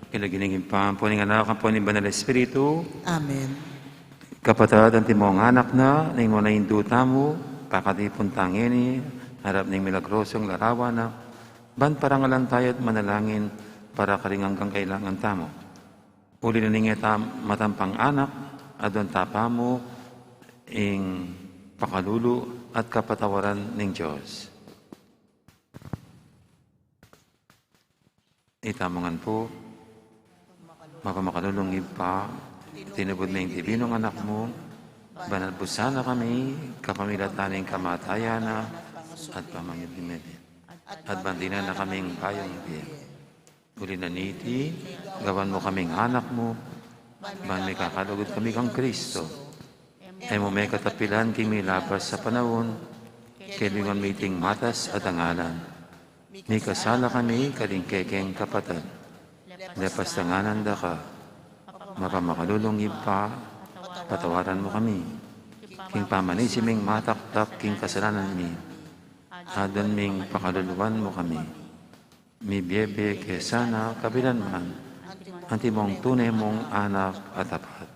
Kinaginigin pa po ng anak ang po ng Banal Espiritu. Amen. Kapatid, ang timong anak na, ning mo na induta mo, pakatipon tangini, harap ng milagrosong larawan na, ban parangalan tayo at manalangin para karinganggang kailangan tamo. Uli na ningeta matampang anak, adon tapa mo, ing pakalulu at kapatawaran ng Diyos. Itamangan po, mapamakalulong pa, tinubod na yung tibinong anak mo, banal po sana kami, kapamilataning kamatayan na, at pamangit-imit. At bandinan na kaming payong din. Uli na niti, gawan mo kaming anak mo, ban may kakalugod kami kang Kristo. Ay mo may katapilan kimi lapas sa panahon, kailingon miting matas at angalan. May kasala kami, kalingkekeng kapatid. Lepas tanganan da ka, mapamakalulong pa, patawaran mo kami. King pamanisiming mataktak, king kasalanan mi. Adon ming pakaluluan mo kami. Mi biyebe kesana kabilan man, anti mong tunay mong anak at tapat.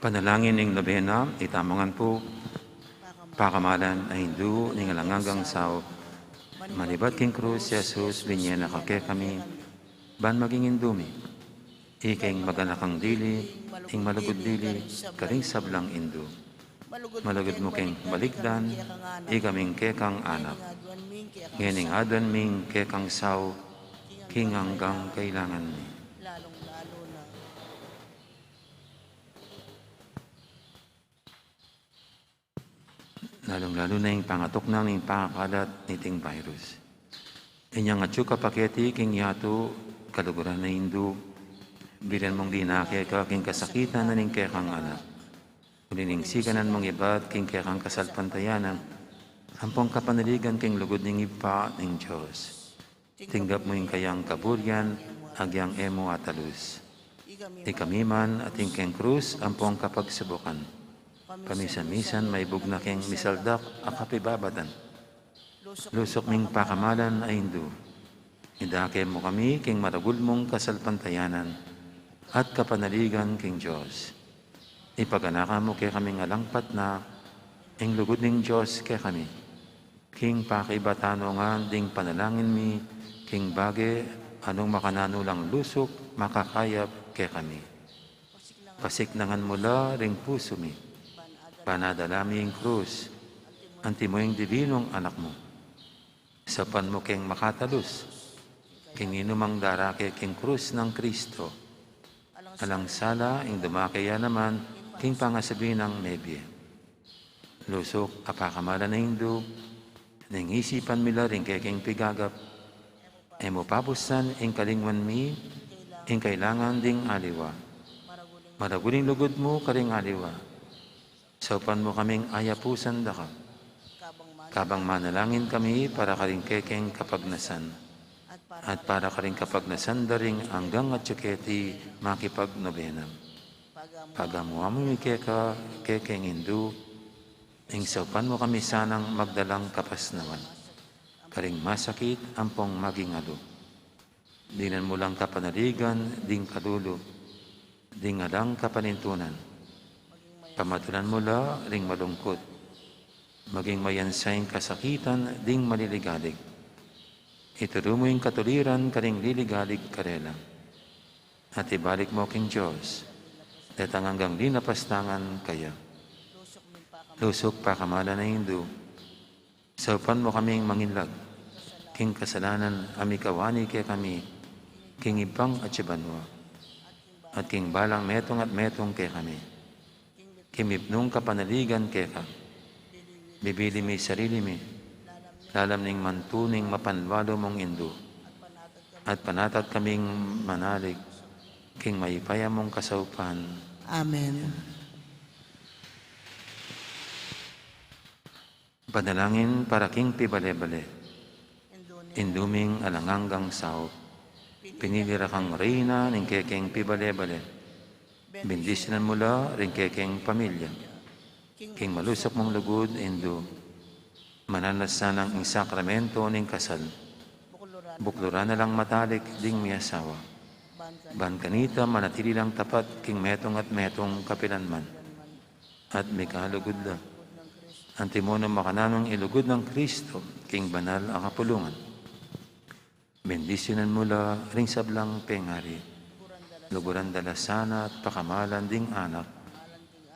Panalangin ng nobena, itamangan po, pakamalan ay hindu, ng alangagang sao, malibat king krus, Jesus, binyan na kake kami, ban maging indumi, iking maganakang dili, ing malugod dili, karing sablang indu. Malugod mo keng balikdan, ikaming kekang anak, ngening adon ming kekang sao, king hanggang kailangan ni. Lalong-lalo na yung pangatok na yung pangakalat niting virus. Inyang atsuka paketi king yato kaluguran na hindu, bilan mong dinake ka king kasakitan na ning kekang anak. Kulining sikanan mong ibat king kekang kasalpantayanan, ampong kapanaligan king lugod ning ipa ning Diyos. Tinggap mo yung kayang kaburyan, agyang emo atalus. Ikamiman at king keng krus, ampong kapagsubukan. Kamisan-misan may bugna keng misaldak ang kapibabatan. Lusok ming pakamalan ay hindu. Idake mo kami, king maragul mong kasalpantayanan, at kapanaligan king Diyos. Ipaganaka mo kay kaming alangpat na, ing lugod ning Diyos kay kami. King pakaibatanongan ding panalangin mi, king bage, anong makananulang lusok, makakayap kay kami. Pasiknangan mula ring puso mi, panadalami ing krus, antimoying divinong anak mo. Sapan mo king makatalus, king inumang darake king krus ng Kristo. Alang sala, ing dumakaya naman, king pangasabi ng nebye. Lusok, apakamala na hindu, ning isipan mila ring king pigagap, emo pabusan, ing kalingwan mi, ing kailangan ding aliwa. Maraguling lugod mo, karing aliwa. Saupan mo kaming ayapusan da ka. Kabang manalangin kami para karing kekeng kapagnasan. At para karing kapagnasan daring hanggang at tsuketi makipagnobenam. Pagamuha mo keka, kekeng hindu, ing saupan mo kami sanang magdalang kapasnawan. Karing masakit, ampong maging alo. Dinan mo lang kapanaligan, ding kalulo, ding alang kapanintunan. Pamatulan mo la, ring malungkot. Maging mayansayang kasakitan, ding maliligalig. Ituro mo yung katuliran, karing liligalig karela. At ibalik mo king Diyos, datang hanggang linapastangan kaya. Lusok pa kamala na hindu, saupan mo kaming manginlag, king kasalanan, amikawani kaya kami, king ibang at sibanwa, at king balang metong at metong kaya kami. Kimipnong kapanaligan kaya ka, bibili mi sarili mi, lalam ning mantuning mapanwalo mong indu, at panatag kaming manalig, king maipaya mong kasaupan. Amen. Panalangin para king pibale-bale, induming alanganggang sao, pinilira kang reyna ning kekeng pibale-bale, bendisyonan mula ring kekeng pamilya, king malusok mong lugod, indu, mananasan ang ing sakramento ning kasal, bukluran na lang matalik ding may asawa, ban kanita manatili lang tapat king metong at metong kapilanman, at may kalugod la. Antimono makananong ilugod ng Kristo, king banal ang kapulungan. Bendisyonan mula ring sablang pengari, luguran dalasana at pakamalan ding anak,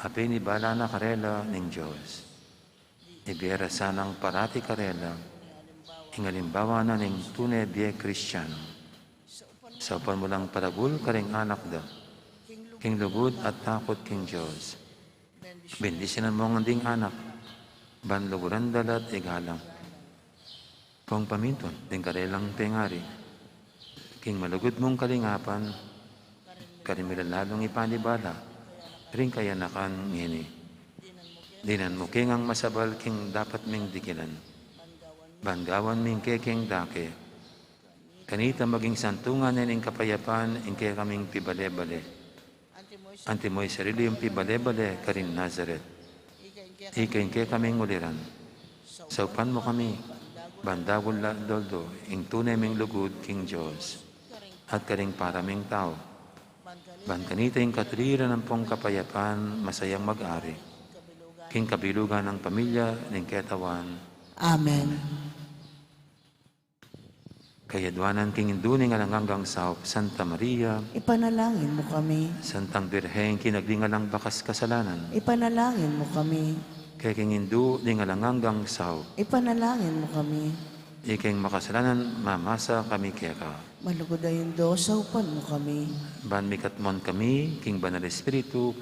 apay ni bala na karela ning Diyos. Ibera sanang parati karela, ingalimbawa na ning tunay biye Kristiyano. Saupan mo lang paragul karing anak da, king lugod at takot king Diyos. Bendisyonan mo ang ding anak, banluguran dalat igalang. Kung paminton, ding karelang pengari, king malugod mong kalingapan, karimilalalong ipanibala, ring kayanakan ngini. Dinan mo king ang masabal king dapat ming dikilan. Bangawan ming kekeng dake. Kanita maging santungan ning kapayapan, ing kaya kaming pibale-bale. Antimoy sarili yung pibale-bale, karin Nazaret. Ikain kaya kaming uliran. Saupan mo kami, bandagol la doldo, ing tunay ming lugod king Diyos, at karing paraming tao. Ban kanita yung katuliran ng pong kapayapan, masayang mag-ari, king kabilugan ng pamilya, ning ketawan. Amen. Kayadwanan king induning alanganggang saop, Santa Maria, Ipanalangin mo kami. Santang Birheng kinagdingalang bakas kasalanan, Ipanalangin mo kami. kay king indu dingalanganggang saop, Ipanalangin mo kami. iking makasalanan mamasa kami kaya ka. Malugod ay yung saupan mo kami. Ban mikatmon kami, king banal espiritu,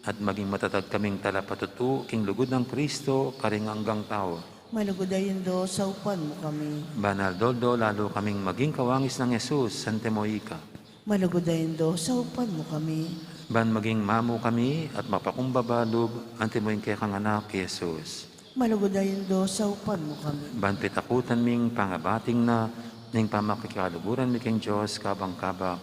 at maging matatag kaming talapatutu, king lugod ng Kristo, karing hanggang tao. Malugod ay yung saupan mo kami. Banal doldo, lalo kaming maging kawangis ng Yesus, Santemoika. Malugod ay yung saupan mo kami. Ban maging mamu kami, at mapakumbabalog, antimoyin kay kang anak, Yesus. Malugod ay yung saupan mo kami. Ban pitakutan ming pangabating na, ning pamakikaluburan mi king Diyos, kabang-kabak,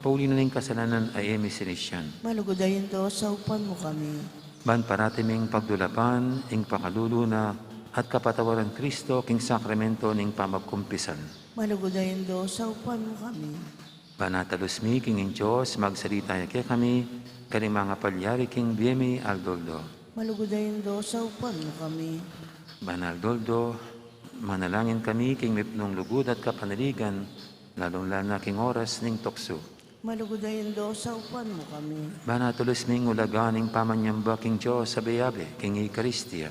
pauli na ning kasalanan ay emi sinisyan. Malugod ay yung saupan mo kami. Ban paratiming pagdulapan, ing pakaluluna, at kapatawaran Kristo, king sakramento ning pamagkumpisan. Malugdayindo sa upan mo kami. Banatalos mi, King Diyos, magsalita kay kami, kaning mga palyari King Biemi Aldoldo. Malugdayindo sa upan mo kami. Banal Doldo, manalangin kami, King Mipnong lugod at kapanaligan, lalong-lalo na King oras ning tukso. Malugdayindo sa upan mo kami. Banatulos ming ulaganing pamanyamba King Diyos sa bayabe, King Eucharistia.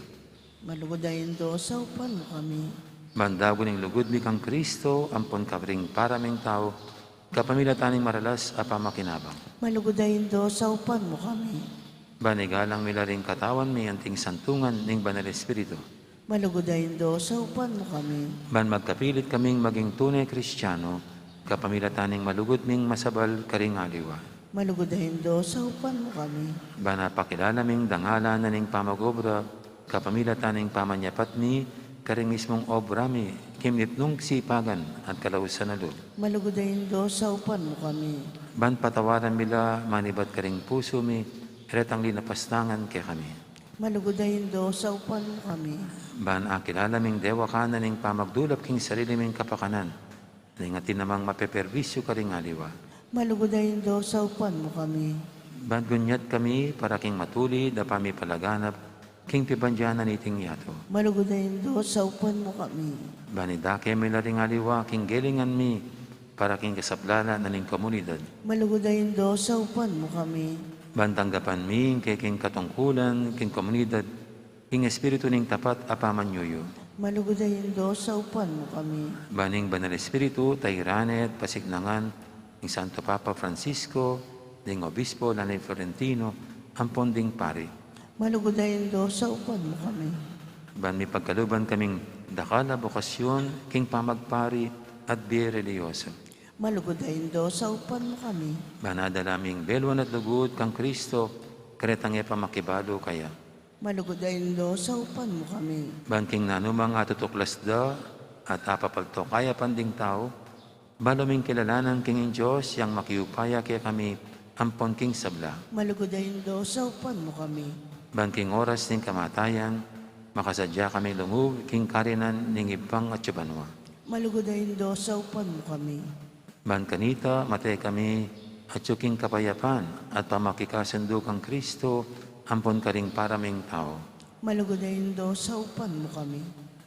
Malugdayindo sa upan mo kami. Bandago ning lugod mi kang Kristo, ampon kabring paraming tao, kapamilya taning maralas a pamakinabang. Malugdayindo sa upan mo kami. Banigalang milaring katawan mi anting santungan ning Banal Espiritu. Malugdayindo sa upan mo kami. Ban magkapilit kaming maging tunay Kristiyano, kapamilya taning malugod ming masabal karing aliwa. Malugdayindo sa upan mo kami. Ban napakilala ming dangalan na ning pamagobra, kapamilya taning pamanyapat mi, karing mismong obra mi, kimnit nung sipagan at kalausan na loob. Malugdayindo sa upan mo kami. Ban patawaran mila, manibat karing puso mi, retang linapastangan kay kami. Malugdayindo sa upan mo kami. Ban akilala ming dewa ka na ning pamagdulap king sarili ming kapakanan, lingatin namang mapeperwisyo karing aliwa. Malugdayindo sa upan mo kami. Ban gunyat kami para king matulid na pamipalaganap, king pibandyanan iting yato. Malugdayindo sa upan mo kami. Banidake may laring aliwa, king gelingan mi, para king kasaplala na ning komunidad. Malugdayindo sa upan mo kami. Bantanggapan mi, king katungkulan, king komunidad, king espiritu ning tapat apamanyuyo. Malugdayindo sa upan mo kami. Baning Banal Espiritu, Tayranet, Pasignangan, ning Santo Papa Francisco, ding Obispo Lanay Florentino, ampon ding pari. Malugdayindo sa upan mo kami. Ban mi pagkaluban kaming dakala bokasyon, king pamagpari at biye religyoso. Malugdayindo sa upan mo kami. Banadalaming belwan at lugod kang Kristo, karetang pamakibalo kaya. Malugdayindo sa upan mo kami. Banking nanumang atutuklas da at apapalto kaya panding tao, baluming kilalanan king Diyos yang makiupaya kaya kami ampon king sabla. Malugdayindo sa upan mo kami. Banking oras ning kamatayan, makasadya kami lungub king karinan ning ibang at yubanwa. Malugdayindo sa upan mo kami. Ban kanita, matay kami at yuking kapayapan at pamakikasundo kang Kristo, ampon karing paraming tao. Malugdayindo sa upan mo kami.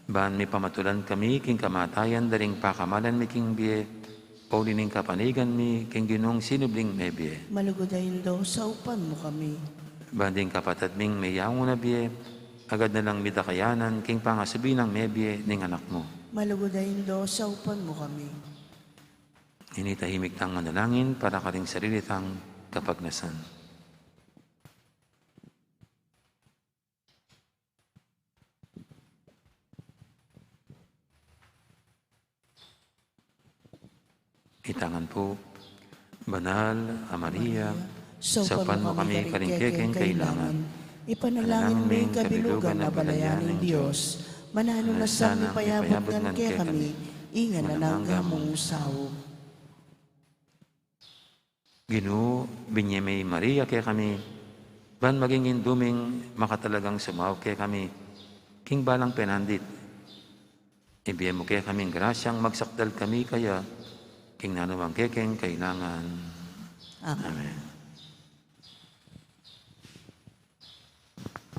Ban mi pamatulan kami, king kamatayan, daring pakamalan mi king biye, paulining kapanigan mi, king ginong sinubling may biye. Malugdayindo sa upan mo kami. Banding kapatad ming may yaong na biye, agad na lang midakayanan, king pangasubi ng may biye ning anak mo. Malugdayindo sa upan mo kami. Initahimik tang manalangin para karing sarili tang kapagnasan. Itangan po, Banal, Maria, sa upan mo kami karingkekeng kailangan. Ipanalangin mo yung kabilugan na balayan ng Diyos. Manano na sa payabot ng kaya kami, ingan na nang gamong sawo. Ginoo, binyemay Maria kaya kami, ban maging induming makatalagang sumaw kaya kami, king balang penandit. Ibiyan mo kaya kaming grasyang magsakdal kami kaya, king nanumang kekeng kailangan. Amen.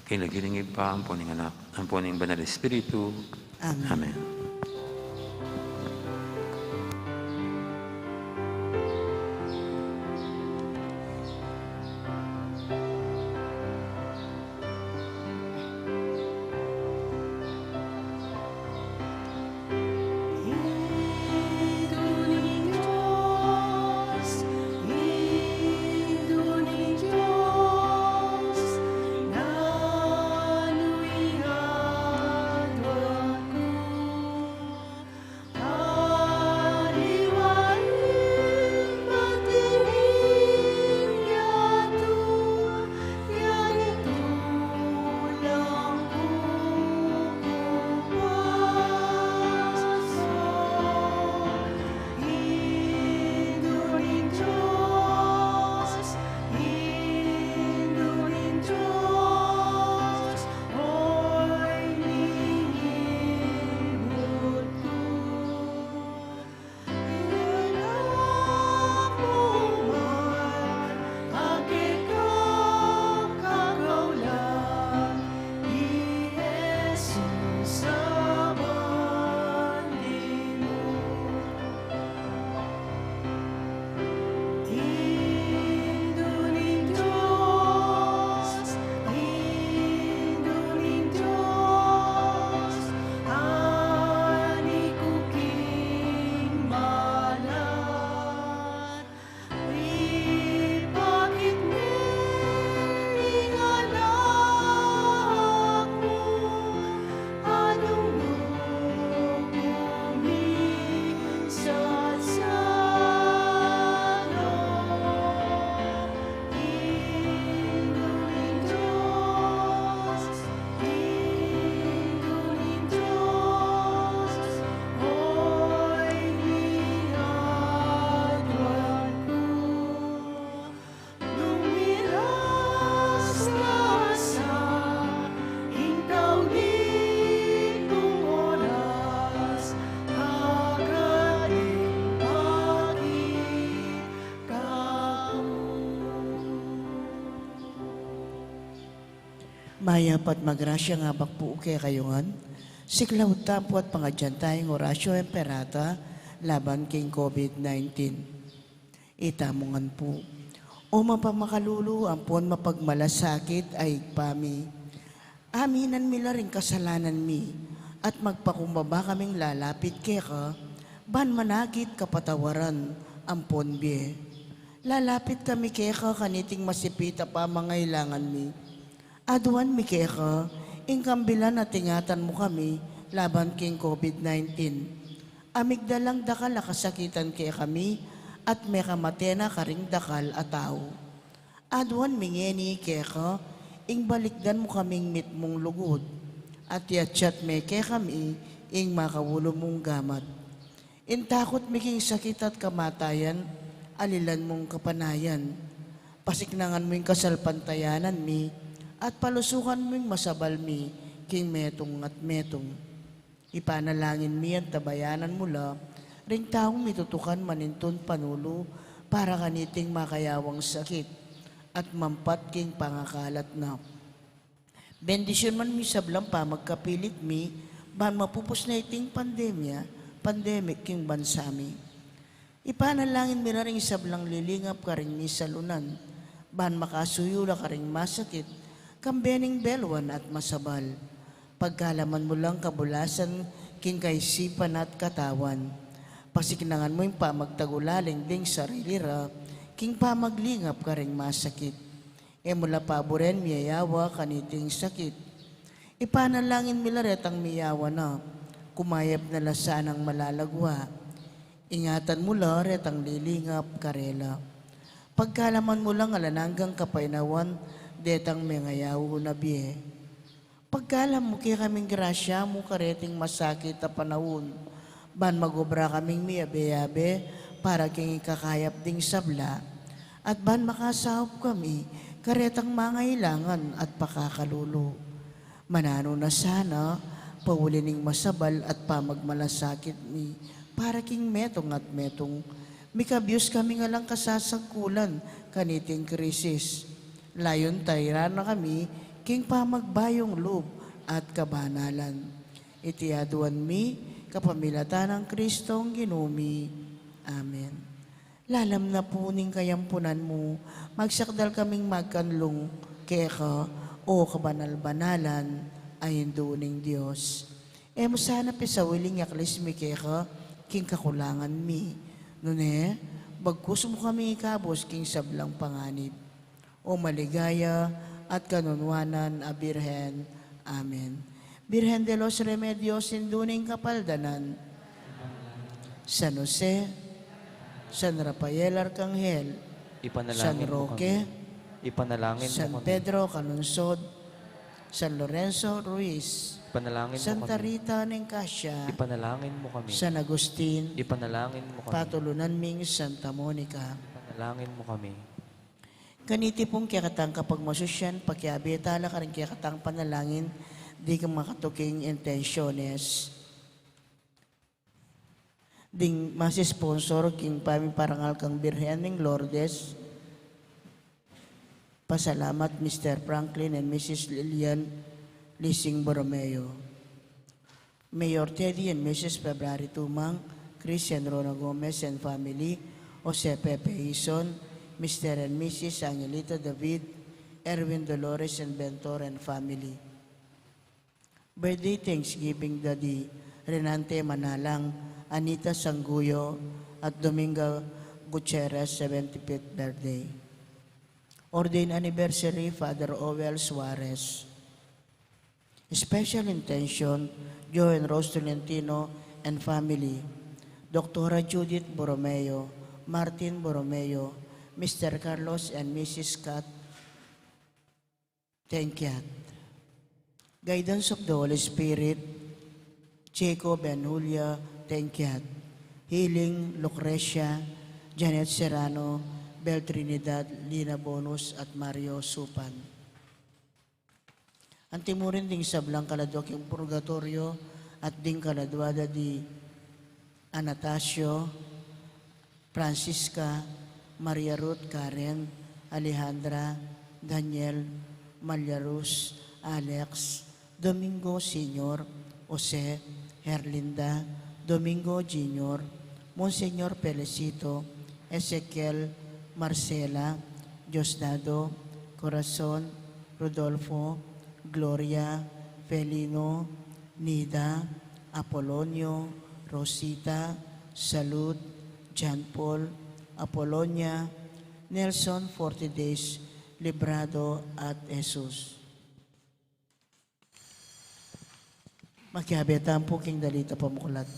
Kinagilingig pa ang puning anak, ang puning Banal Espiritu. Amen. Amen. Maya pat magrasya nga bakpo kay kayungan. Siklaw tapo at pangadyan tayong orasyo emperata laban king COVID-19. Itamungan po. O mapamakалulu ampon mapagmalasakit ay pami. Aminan mila rin kasalanan mi at magpakumbaba kaming lalapit kay ka, ban managit kapatawaran ampon biye. Lalapit kami kay ka kaniting masipita pa mangailangan mi. Aduan mi kay ka, ingkambilan at ingatan mo kami laban king COVID-19. Amigdalang dakal kasakitan kay kami at may kamatena karing dakal at tao. Aduan mingeni kay ka, ing balikdan mo kaming mit mong lugod, at yatsyat me kay kami, ing makawulo mong gamat. Intakot miking sakit at kamatayan, alilan mong kapanayan. Pasiknangan mo yung kasalpantayanan mi, at palusukan mo yung masabal mi, king metong at metong. Ipanalangin mi ang tabayanan mula, ring taong mitutukan maninton panulo, para kaniting makayawang sakit, at mampat king pangakalat na. Bendisyon man mi sablang pa magkapilit mi, ban mapupos na iting pandemic king bansami. Ipanalangin mi na rin sablang lilingap ka rin mi salunan, ban makasuyula ka rin masakit, kambening belwan at masabal. Pagkalaman mo lang kabulasan, king kaisipan at katawan. Pasiknangan mo yung pamagtagulaling ding sarili ra, king pamaglingap ka rin masakit. E mula paboren miyayawa kaniting sakit. Ipanalangin mila retang miyawa na, kumayap na lasanang malalagwa. Ingatan mula retang lilingap karela. Pagkalaman mo lang alananggang kapainawan, detang mengayaw na biye. Pagkalam mo kaya kaming grasya mo kareting masakit na panahon, ban magobra kaming miyabe-yabe, para king ikakayap ding sabla, at ban makasahop kami, karetang mangailangan at pakakalulo. Manano na sana, paulining masabal at pamagmalasakit mi, para king metong at metong, mikabyos kami nga lang kasasagkulan, kaniting krisis. Layon tayra na kami, king pamagbayong loob at kabanalan. Itiaduan mi, kapamilatan ng Kristong ginumi. Amen. Lalam na po ning kayampunan mo, magsakdal kaming magkanlong keka o kabanal-banalan ay hinduning Diyos. E mo sana pisawiling yaklis mi keka, king kakulangan mi. Nune, bagkus mo kami ikabos king sablang panganib. O maligaya at kanunwanan a Birhen. Amen. Birhen de los Remedios, hinduning kapaldanan. San Jose, San Rafael Arcangel, San Ipanalangin mo Roque, kami. Ipanalangin San mo kami. Pedro Calunsod, San Lorenzo Ruiz, Ipanalangin mo Santa kami. Rita Nencassia, Ipanalangin mo kami. San Agustin, Ipanalangin mo kami. Patulunan Ming Santa Monica. Ipanalangin mo kami. Kaniti pong kiyakatang kapag masusyan, pakiabi tala ka rin kiyakatang panalangin, di ka makatuking intensyones. Ding masi-sponsor king pami parangal kang Birhen ng Lourdes. Pasalamat Mr. Franklin and Mrs. Lilian Lising Borromeo. Mayor Teddy and Mrs. February Tumang, Christian Rona Gomez and family, Jose Pepe Ison, Mr. and Mrs. Angelita David, Erwin Dolores and Bentor and family. Birthday Thanksgiving Daddy, Renante Manalang, Anita Sanguyo, at Domingo Gutierrez, 75th birthday. Ordained anniversary, Father Owel Suarez. Special intention, Joe and Rose Tolentino and family. Dr. Judith Borromeo, Martin Borromeo, Mr. Carlos and Mrs. Kat Tenkiat. Guidance of the Holy Spirit, Jacob and Julia Tenkiat. Healing, Lucrecia, Janet Serrano, Bel Trinidad, Lina Bonus at Mario Supan. Antimurin ding sablang kaladwak yung purgatorio at ding kaladwada di Anastasio, Francisca, Maria Ruth, Karen, Alejandra, Daniel, Malia Ruz, Alex, Domingo Sr., Jose, Herlinda, Domingo Jr., Monseñor Felicito, Ezequiel, Marcela, Diosdado, Corazon, Rodolfo, Gloria, Felino, Nida, Apolonio, Rosita, Salud, John Paul, Apolonia, Nelson Fortides, Librado at Jesus. Makihabetan po king dalita pamukulat.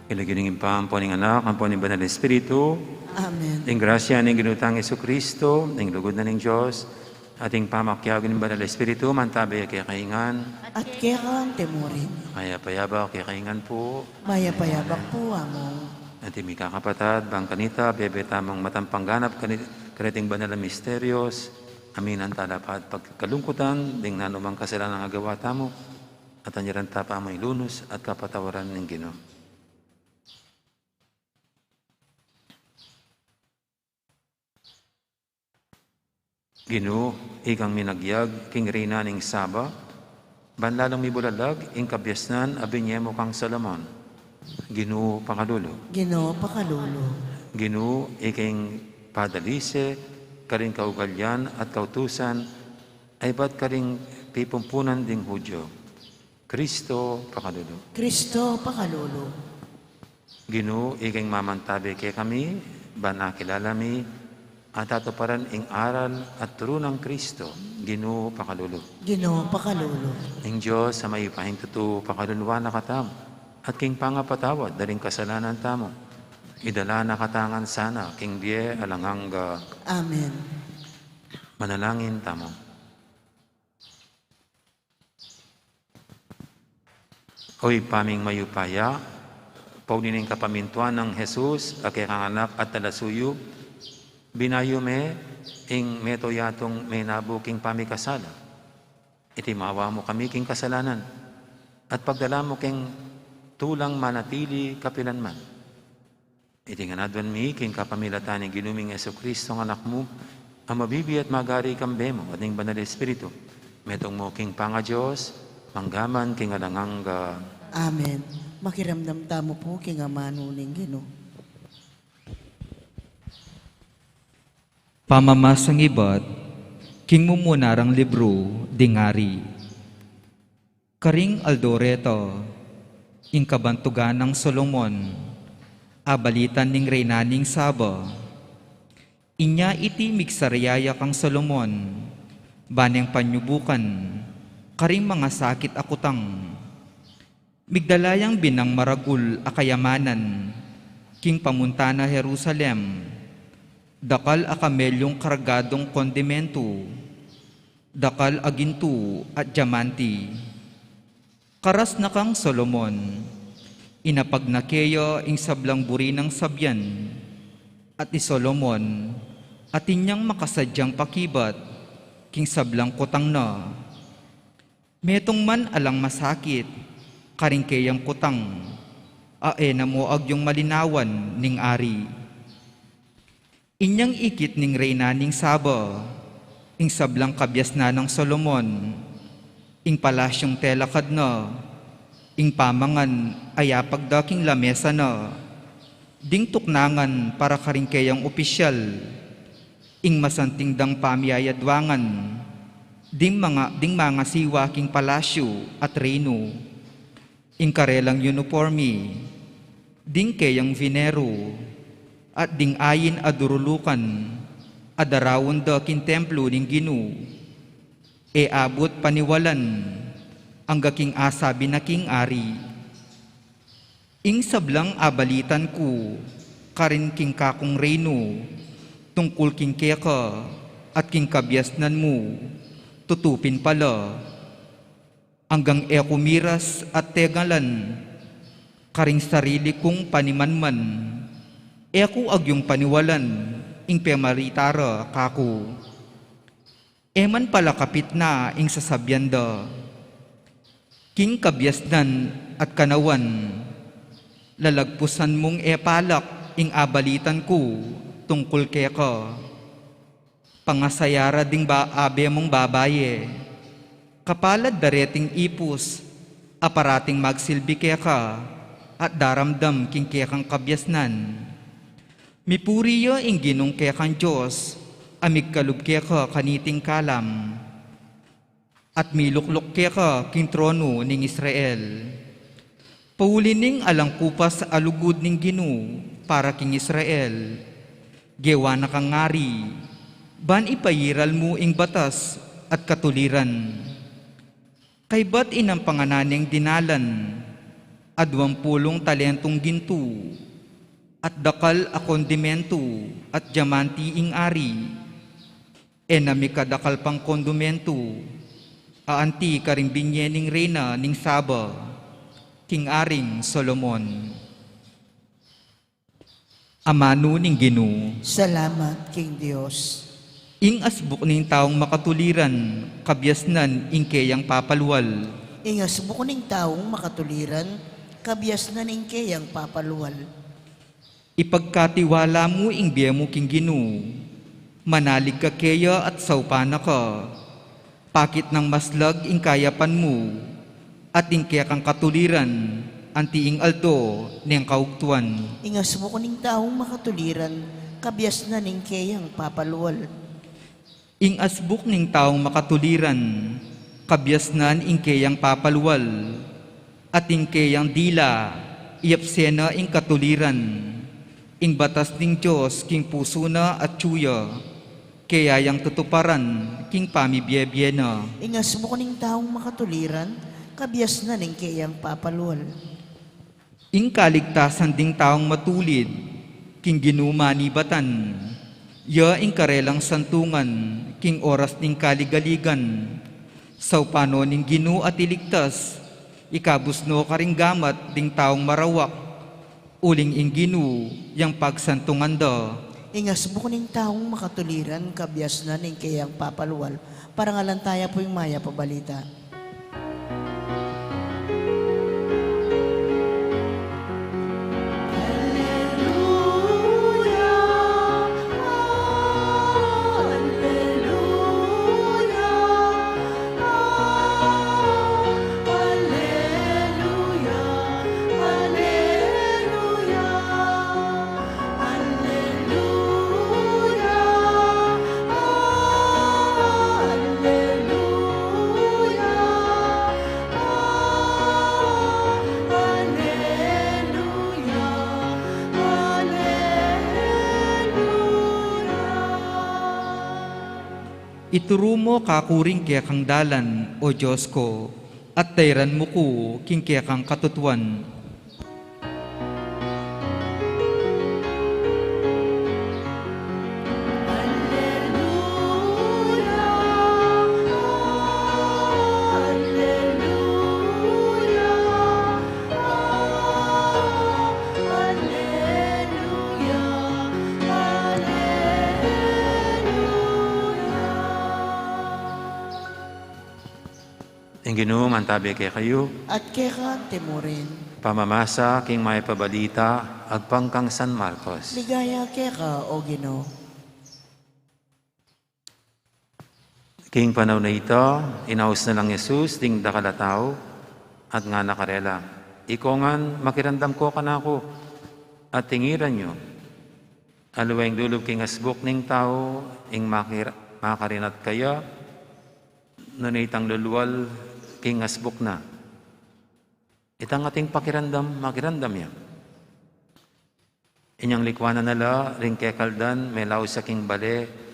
Ilagining pa ang po ng anak, ang po ng Banal na Espiritu, Amen. ang grasya ng ginutang Yesu Kristo, ang lugod na ng Diyos, ating pamakyag ng Banal na Espiritu, mantabi kay kaingan, At kaya kang temurin, kaya payaba kay kaingan po, mayapayabak po among. at imi kakapatad, bang kanita, bebe tamang matampangganap kaniting banal na misterios, amin ang talapat pagkalungkutan, ding nanumang kasalanan ng agawa tamo, at anyaran tapa mo ilunos at kapatawaran ng Ginoo. Ginoo, ikang minagyag, king reyna ning Saba, banlalang mi bulalag, ing kabyasnan, abinyemo kang Salomon. Ginoo, pakalulo. Ginoo pakalulo. Ginoo, iking padalise, karing kaugalyan at kautusan, ay ba't karing pipumpunan ding Hudyo. Kristo, pakalulo. Kristo pakalulo. Ginoo, iking mamantabi kay kami, banakilala mi, at atuparan ing aral at turo ng Kristo, Ginoo, pakalulo. Ginoo pakalulo. Ing Diyos sa may pahintuto, pakaluluwa na katam, at king pangapatawad, daling kasalanan tamo. Idala na katangan sana, king die alanganga. Amen. Manalangin tamo. Hoy paming mayupaya, paulining kapamintuan ng Jesus, anak at talasuyo, binayo me, ing meto yatong may nabuking pamikasala. Itimawa mo kami king kasalanan, at pagdala mo king tulang manatili kapilanman. Itinganadwan mi king kapamilatan ng ginuming Yesu Kristo ng anak mo, ang mabibi at magari kambe mo at ng Banal na Espiritu. Metong mo king panga Diyos, manggaman king alanganga. Amen. Makiramdam tamo po king amanuning Ginoo. Pamamasang ibat, king mumunarang libro, dingari. Karing Aldoreto, ing kabantugan ng Solomon, abalitan ning reynaning Saba. Inya iti migsariyaya kang Solomon, baneng panyubukan, karing mga sakit akutang. Migdalayang binang maragul akayamanan, king pamunta na Jerusalem, dakal akamelyong kargadong kondimento, dakal aginto at diamanti. Karas na kang Solomon, inapagnakeyo ing sablang buri ng sabyan, at ni Solomon, at inyang makasadyang pakibat, king sablang kutang na. Metong man alang masakit, karing kayang kutang, aena mo agyong malinawan ning ari. Inyang ikit ning reyna ning Saba, ing sablang kabyas na ng Solomon, ing palasyong telakad na, ing pamangan ayapag daking lamesa na, ding tuknangan para karingkayang opisyal, ing masanting dang pamiyayadwangan, ding mga siwaking palasyo at reyno, ing karelang uniforme, ding kayang vinero, at ding ayin adurulukan, adarawon da kin templo ning Ginu, e abot paniwalan, ang gaking asabi na king ari. Ing sablang abalitan ko, karin king kakong reyno, tungkol king keka, at king kabyasnan mo, tutupin pala, hanggang ekumiras at tegalan, karing sarili kong panimanman, eku agyong paniwalan, ing pemaritara kako. Eman pala kapit na ing sasabyanda, king kabyasnan at kanawan, lalagpusan mong epalak ing abalitan ko, tungkol keka. Pangasayara ding abe mong babaye, kapalad dareting ipus, aparating magsilbi keka, at daramdam king kekang kabyasnan. Mipuriyo ing ginong kekang Diyos, amig kalub keka kaniting kalam, at miluklok keka king trono ning Israel. Paulining alangkupas sa alugod ning Ginu para king Israel, gewa na kang ngari, ban ipayiral mo ing batas at katuliran. Kay ba't inang pangananeng dinalan, adwampulong talentong ginto, at dakal a kondimento at diamanti ing ari, enamikadakal pang kondimento, aanti karing binyening reyna ning Saba, king aring Solomon. Amano ning Ginu, Salamat, King Diyos. ing asbuk ning taong makatuliran, kabyasnan ing kayang papaluwal, Ingas mo kuning taong makatuliran, kabyas na ning kayang papaluwal. ipagkatiwala mo ing biya mo king Ginu, manalig ka kaya at saupana ka, pakit ng maslag ing kayapan mo, at ing kaya kang katuliran, anti ing aldo niyang kaugtuan. Ingas mo kuning taong makatuliran, kabyas na ning kayang papaluwal. Ing asbuk ning taong makatuliran, kabyasnan ing kayang papaluwal, at ing kayang dila, iapsena ing katuliran, ing batas ning Diyos king puso na at tsuya, kaya yang tutuparan king pamibiyebiyena. Ingas mo kuning taong makatuliran, kabyas na ning kayang papaluwal. Ing kaligtasan ding taong matulid, king ginumanibatan, ya ing karelang santungan, king oras ning kaligaligan, saupano ning Ginu at iligtas, ikabusno karing gamat ding taong marawak, uling ing Ginu, yang pagsantungan da. Ingas mo kuning taong makatuliran, kabyas na ning kayang papaluwal. Parangalan tayo po yung maya pabalita. Ituro mo kakuring kaya kang dalan, o Diyos ko, at tayran mo ko king kaya kang katutuan. Ang Ginoo mantabi kay kayo, At kaya timurin. pamamasa king may pabalita, agpangkang San Marcos. Ligaya kaya o Ginoo. King panaw na ito, inaus na lang Jesus, ding dakalataw, at nga nakarela. Iko ngan, makirandam ko kanako, at tingiran nyo. Aluweng dulog king asbuk ning tao, ing makarinat kaya, nunitang luluwal king asbuk na. Itang ating pakirandam, makirandam yan. Inyang likwanan nala, ring kekaldan, may law sa king bale,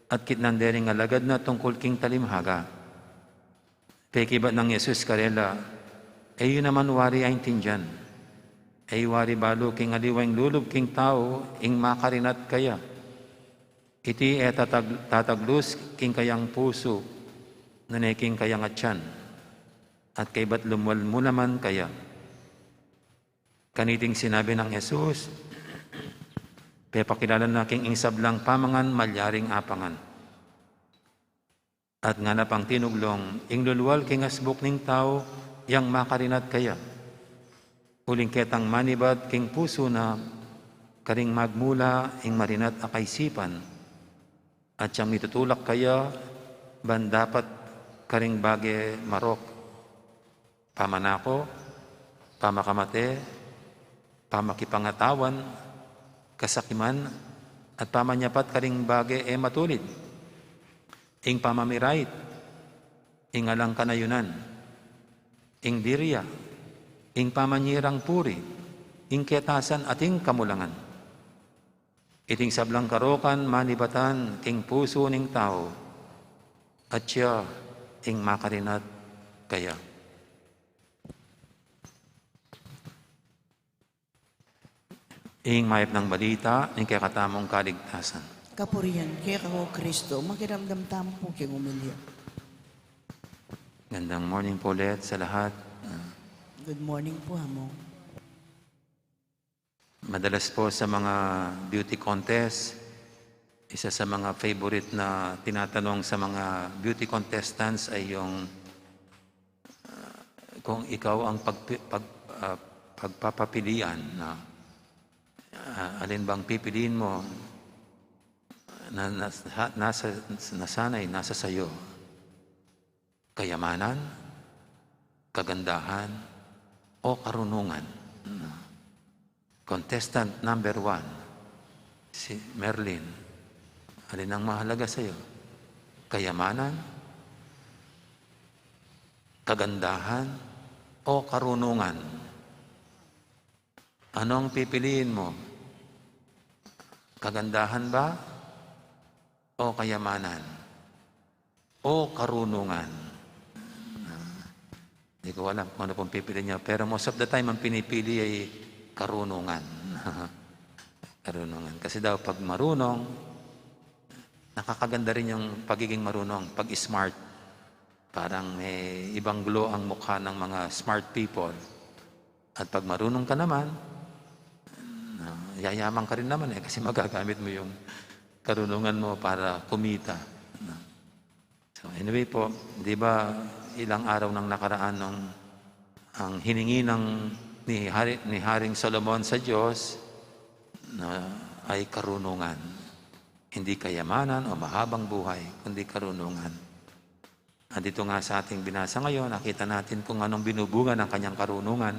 at kitnandering alagad na tungkol king talimhaga. Pekibat ng Jesus karela, ay yun naman wari ay tindyan. Ay wari balo king aliwang lulub king tao, ing makarinat kaya. Iti tataglus king kayang puso, nanay king kayang atyan. At kay ba't lumwal mo naman kaya? Kaniting sinabi ng Jesus, pepakilala na king insablang pamangan, malyaring apangan. At nga na pang tinuglong, ing luluwal king asbuk ning tao, yang makarinat kaya. Uling ketang manibat king puso na, karing magmula, ing marinat akaisipan. At siyang mitutulak kaya, ban dapat karing bage marok. Pamanako, pamakamate, pamakipangatawan, kasakiman, at pamanyapat karing bage matulid. Ing pamamirait, ing alang kanayunan, ing dirya, ing pamanyirang puri, ing ketasan at ing kamulangan. Iting sablang karokan, manibatan, king puso ning tao, at siya, ing makarinat kaya. Ing mayap ng balita, ing kakatamong kaligtasan. Kapurihan, kaya kako Kristo, makiramdam tamo po kayong umilya. Gandang morning po ulit sa lahat. Good morning po, Hamo. Madalas po sa mga beauty contest, isa sa mga favorite na tinatanong sa mga beauty contestants ay yung kung ikaw ang pagpapapilian na alin bang pipiliin mo na nasanay, nasa sayo. Kayamanan, kagandahan, o karunungan. Contestant number 1, si Merlin. Alin ang mahalaga sa iyo? Kayamanan, kagandahan, o karunungan? Anong pipiliin mo? Kagandahan ba? O kayamanan? O karunungan? Hindi ko alam kung ano pong pipili niya. Pero most of the time, ang pinipili ay karunungan. Karunungan. Kasi daw, pag marunong, nakakaganda rin yung pagiging marunong. Pag smart, parang may ibang glow ang mukha ng mga smart people. At pag marunong ka naman, yayaman ka rin naman kasi magagamit mo yung karunungan mo para kumita. So anyway po, di ba ilang araw nang nakaraan nung ang hiningi ni Haring Solomon sa Diyos na ay karunungan. Hindi kayamanan o mahabang buhay, kundi karunungan. At dito nga sa ating binasa ngayon, nakita natin kung anong binubunga ng kanyang karunungan.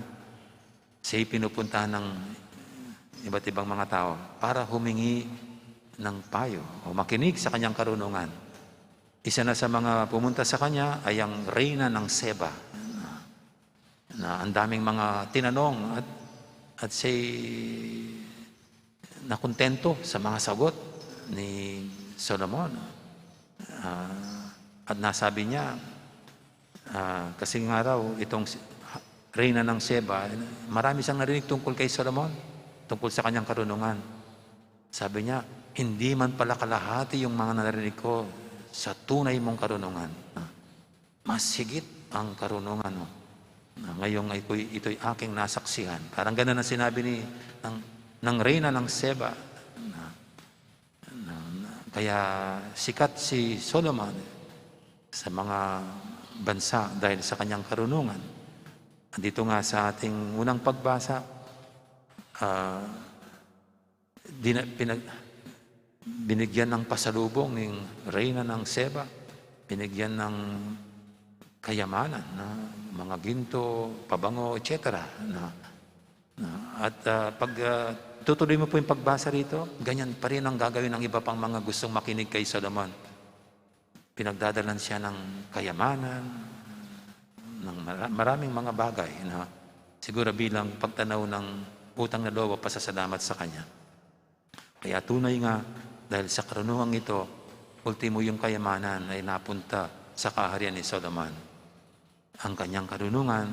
Siya'y pinupuntahan ng iba't ibang mga tao para humingi ng payo o makinig sa kanyang karunungan. Isa na sa mga pumunta sa kanya ay ang Reyna ng Seba na ang daming mga tinanong at siya'y nakontento sa mga sagot ni Solomon. At nasabi niya, kasi nga raw itong Reyna ng Seba, marami siyang narinig tungkol kay Solomon, tungkol sa kanyang karunungan. Sabi niya, hindi man pala kalahati yung mga narinig ko sa tunay mong karunungan. Mas higit ang karunungan mo. Ngayong ito'y aking nasaksihan. Parang ganun ang sinabi ng Reyna ng Seba. Kaya sikat si Solomon sa mga bansa dahil sa kanyang karunungan. Dito nga sa ating unang pagbasa, binigyan ng pasalubong ng Reyna ng Seba binigyan ng kayamanan na mga ginto, pabango, etc. At pag tutuloy mo po yung pagbasa rito, ganyan pa rin ang gagawin ng iba pang mga gustong makinig kay Solomon. Pinagdadalan siya ng kayamanan, ng maraming mga bagay na siguro bilang pagtanaw ng utang na loob o pasasalamat sa Kanya. Kaya tunay nga, dahil sa karunungang ito, ultimo yung kayamanan ay napunta sa kaharian ni Solomon. Ang kanyang karunungan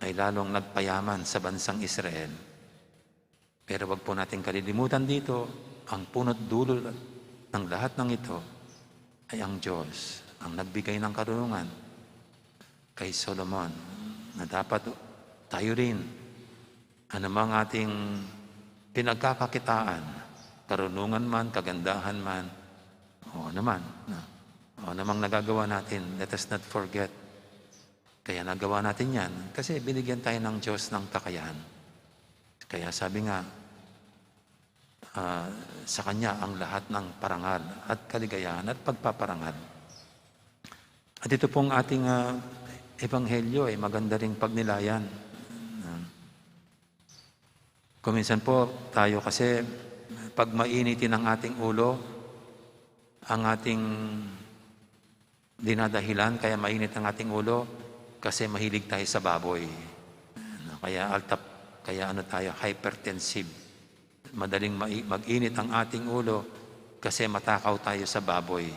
ay lalong nagpayaman sa bansang Israel. Pero wag po natin kalilimutan dito, ang punot dulo ng lahat ng ito ay ang Diyos, ang nagbigay ng karunungan kay Solomon, na dapat tayo rin, anumang ating pinagkakakitaan, karunungan man, kagandahan man, o namang nagagawa natin, let us not forget. Kaya nagawa natin yan kasi binigyan tayo ng Diyos ng kakayahan. Kaya sabi nga, sa Kanya ang lahat ng parangal at kaligayahan at pagpaparangal. At ito pong ating ebanghelyo ay maganda ring pagnilayan. Kuminsan po tayo kasi pag mainitin ang ating ulo, ang ating dinadahilan kaya mainit ang ating ulo, kasi mahilig tayo sa baboy. Kaya tayo, hypertensive. Madaling mag-init ang ating ulo kasi matakaw tayo sa baboy.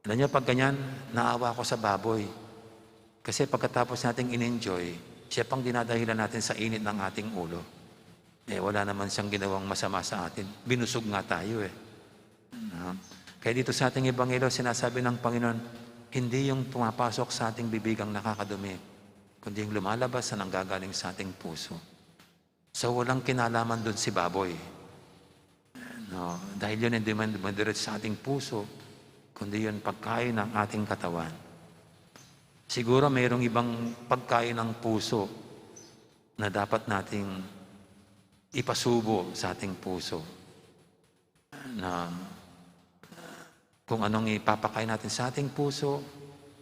Alam niyo, pag ganyan, naawa ko sa baboy. Kasi pagkatapos nating in-enjoy, siya pang dinadahilan natin sa init ng ating ulo. Wala naman siyang ginawang masama sa atin. Binusog nga tayo . Kaya dito sa ating ebanghelyo, sinasabi ng Panginoon, hindi yung pumapasok sa ating bibig ang nakakadumi, kundi yung lumalabas na nanggagaling sa ating puso. So walang kinalaman doon si baboy. Dahil yun hindi madiret sa ating puso, kundi yun pagkain ng ating katawan. Siguro mayroong ibang pagkain ng puso na dapat nating ipasubo sa ating puso. Na kung anong ipapakain natin sa ating puso,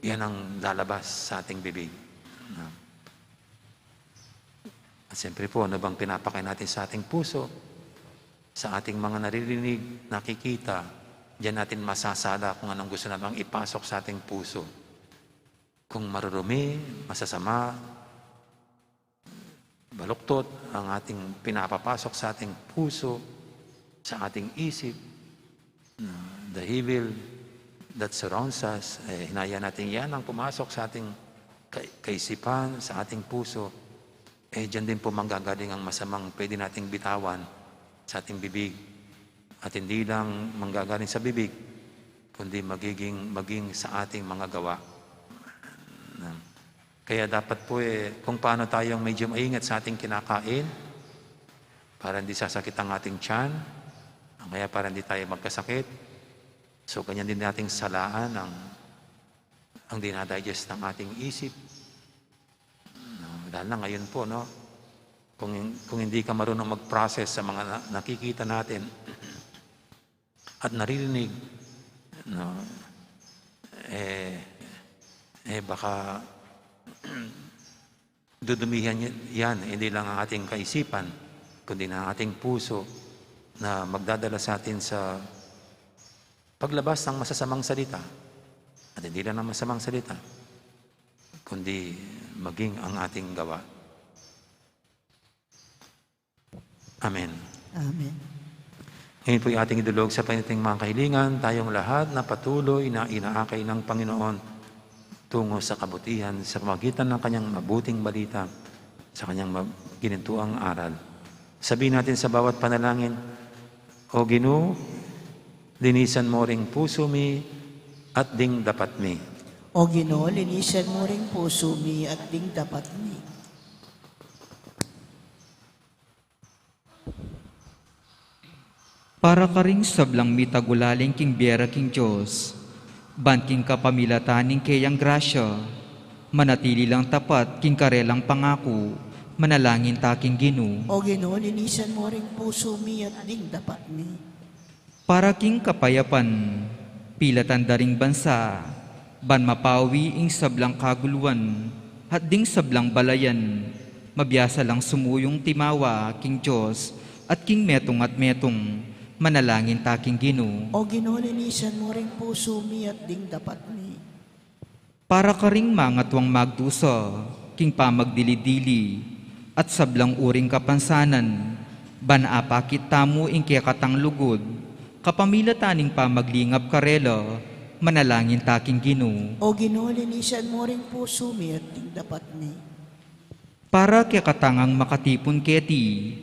yan ang lalabas sa ating bibig. At siyempre po, ano bang pinapakain natin sa ating puso? Sa ating mga naririnig, nakikita, diyan natin masasala kung anong gusto natin ipasok sa ating puso. Kung marurumi, masasama, baluktot ang ating pinapapasok sa ating puso, sa ating isip, the evil that surrounds us, hinaya natin yan ang pumasok sa ating kaisipan, sa ating puso, dyan din po manggagaling ang masamang pwede nating bitawan sa ating bibig. At hindi lang manggagaling sa bibig, kundi maging sa ating mga gawa. Kaya dapat po kung paano tayong medyo maingat sa ating kinakain, para hindi sasakit ang ating tiyan, kaya para hindi tayo magkasakit. So, ganyan din nating salaan ang dinadigest ng ating isip. Dahil na ngayon po, kung hindi ka marunong mag-process sa mga nakikita natin at naririnig, baka dudumihan yan, hindi lang ang ating kaisipan, kundi na ang ating puso na magdadala sa atin sa paglabas ng masasamang salita. At hindi lang ng masamang salita, kundi maging ang ating gawa. Amen. Amen. Ngayon po yung ating idulog sa paniting mga kahilingan, tayong lahat na patuloy na inaakay ng Panginoon tungo sa kabutihan sa pamagitan ng kanyang mabuting balita, sa kanyang ginintuang aral. Sabihin natin sa bawat panalangin, O Ginoo, linisan mo ring puso mi at ding dapat mi. O Ginoo, linisan mo ring puso mi at ding dapat mi. Para ka ring sablang mitagulaling king biera king Diyos, banking kapamilataning kayang grasya, manatili lang tapat king karelang pangako, manalangin taking Ginoo. O Ginoo, linisan mo ring puso mi at ding dapat mi. Para king kapayapan, pilatan daring bansa, ban mapawi ing sablang kaguluan, at ding sablang balayan, mabiyasa lang sumuyong timawa, King Diyos, at King metong at metong, manalangin taking Ginoo. O ginolinisan mo ring puso mi at ding dapat mi. Para ka ring mangatwang magdusa, King pamagdili-dili, at sablang uring kapansanan, ban apakit tamo ing kiyakatang lugod, kapamila taning pamaglingap karela, manalangin taking Ginoo. O ginolinisan mo ring puso mi at ding dapat mi. Para kiyakatangang makatipon keti,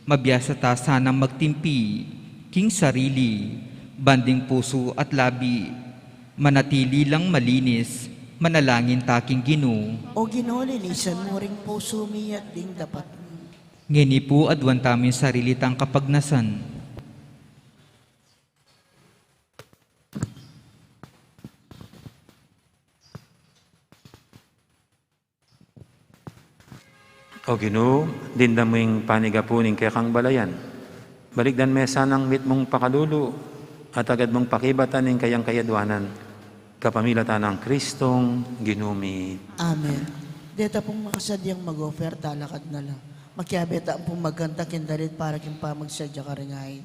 mabiyasa ta sanang magtimpi, King sarili, banding puso at labi, manatili lang malinis, manalangin taking Ginoo. O ginolinisan mo ring puso mi at ding dapat mi. Ngini po adwan tamin sarili tang kapagnasan. O Ginoo, dinda mo yung panigapunin kaya kang balayan. Baligdan mesa ng mit mong pakalulu at agad mong pakibatan ng kayang kayadwanan. Kapamilatan ng Kristong ginumi. Amen. Deta pong makasadyang mag-offer, talakad na lang. Makiabeta ang pong magkanta kindarit para kin pa magsadya ka rin ngayon.